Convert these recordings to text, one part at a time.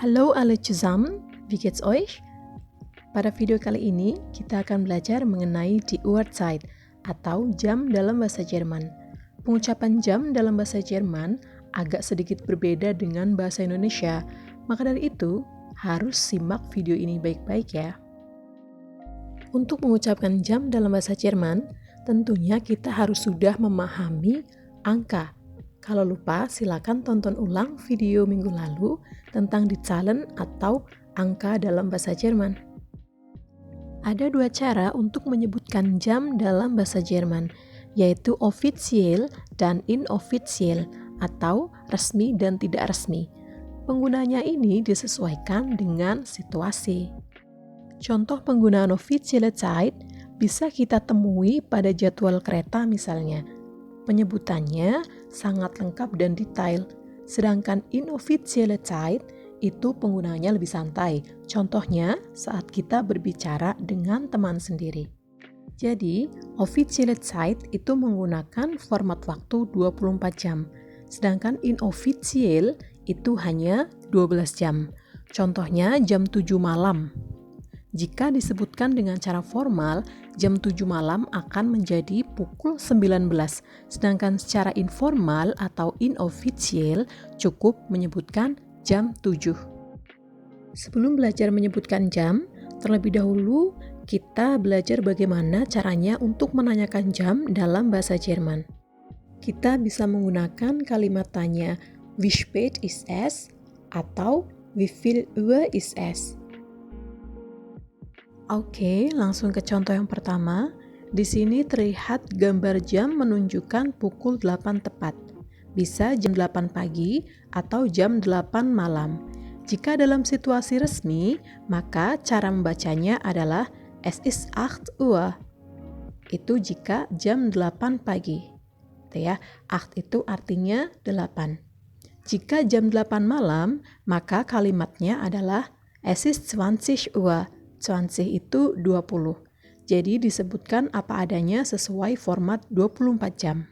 Hallo alle zusammen, wie geht's euch? Pada video kali ini, kita akan belajar mengenai die Uhrzeit atau jam dalam bahasa Jerman. Pengucapan jam dalam bahasa Jerman agak sedikit berbeda dengan bahasa Indonesia, maka dari itu harus simak video ini baik-baik ya. Untuk mengucapkan jam dalam bahasa Jerman, tentunya kita harus sudah memahami angka. Kalau lupa, silakan tonton ulang video minggu lalu tentang die Zahlen atau angka dalam bahasa Jerman. Ada dua cara untuk menyebutkan jam dalam bahasa Jerman, yaitu officiell dan inofficiell atau resmi dan tidak resmi. Penggunanya ini disesuaikan dengan situasi. Contoh penggunaan offizielle Zeit bisa kita temui pada jadwal kereta misalnya. Penyebutannya sangat lengkap dan detail, sedangkan inoffizielle Zeit itu penggunaannya lebih santai. Contohnya saat kita berbicara dengan teman sendiri. Jadi, offizielle Zeit itu menggunakan format waktu 24 jam, sedangkan inofficiell itu hanya 12 jam. Contohnya jam 7 malam. Jika disebutkan dengan cara formal, jam 7 malam akan menjadi pukul 19, sedangkan secara informal atau inofficial cukup menyebutkan jam 7. Sebelum belajar menyebutkan jam, terlebih dahulu kita belajar bagaimana caranya untuk menanyakan jam dalam bahasa Jerman. Kita bisa menggunakan kalimat tanya, wie spät ist es? Atau wie viel Uhr ist es? Oke, langsung ke contoh yang pertama. Di sini terlihat gambar jam menunjukkan pukul 8 tepat. Bisa jam 8 pagi atau jam 8 malam. Jika dalam situasi resmi, maka cara membacanya adalah es ist 8 Uhr. Itu jika jam 8 pagi. Itu ya, 8 itu artinya 8. Jika jam 8 malam, maka kalimatnya adalah es ist 20 Uhr. 20 itu 20. Jadi disebutkan apa adanya sesuai format 24 jam.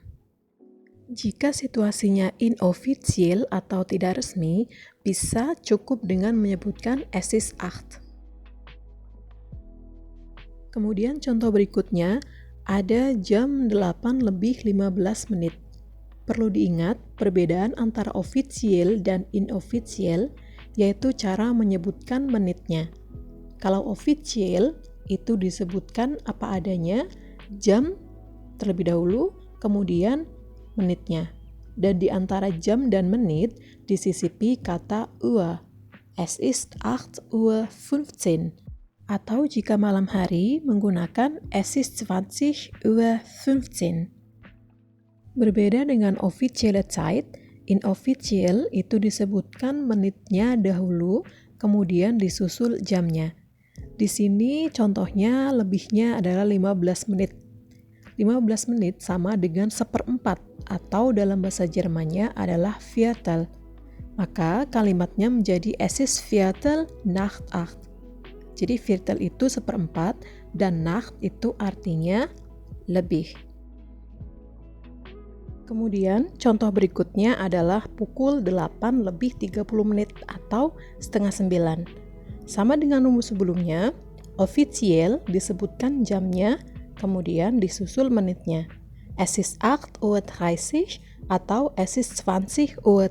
Jika situasinya inofficial atau tidak resmi, bisa cukup dengan menyebutkan es ist 8. Kemudian contoh berikutnya, ada jam 8 lebih 15 menit. Perlu diingat perbedaan antara official dan inofficial, yaitu cara menyebutkan menitnya. Kalau official itu disebutkan apa adanya, jam terlebih dahulu, kemudian menitnya. Dan di antara jam dan menit disisipi kata Uhr. Es ist 8:15 Uhr. Atau jika malam hari menggunakan es ist 20:15 Uhr. Berbeda dengan offizielle Zeit, inofficial itu disebutkan menitnya dahulu, kemudian disusul jamnya. Di sini contohnya lebihnya adalah 15 menit. 15 menit sama dengan 1/4 atau dalam bahasa Jermannya adalah Viertel. Maka kalimatnya menjadi es ist Viertel nach 8. Jadi Viertel itu 1/4 dan Nacht itu artinya lebih. Kemudian contoh berikutnya adalah pukul 8 lebih 30 menit atau setengah 9. Sama dengan rumus sebelumnya, official disebutkan jamnya, kemudian disusul menitnya. Es ist 8:30 Uhr atau es ist 20:30 Uhr.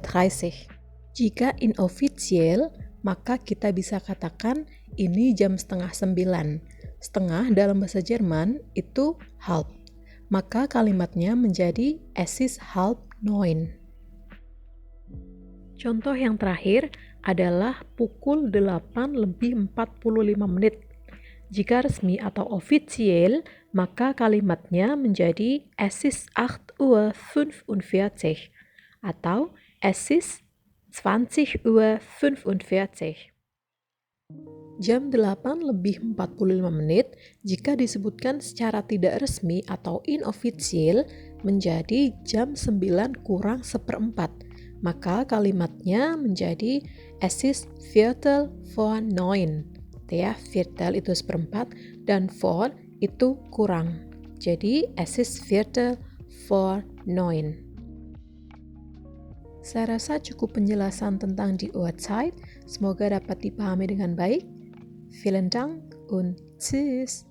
Jika inofficial, maka kita bisa katakan ini jam setengah 9. Setengah dalam bahasa Jerman itu halb. Maka kalimatnya menjadi es ist 8:30. Contoh yang terakhir adalah pukul 8 lebih 45 menit. Jika resmi atau official, maka kalimatnya menjadi es ist 8:45 Uhr atau es ist 20:45 Uhr. Jam 8 lebih 45 menit jika disebutkan secara tidak resmi atau inofficial menjadi jam 9 kurang 1/4. Maka kalimatnya menjadi es ist Viertel vor 9. Ya, Viertel itu 1/4 dan vor itu kurang. Jadi es ist Viertel vor 9. Saya rasa cukup penjelasan tentang die Uhrzeit. Semoga dapat dipahami dengan baik. Vielen Dank und tschüss.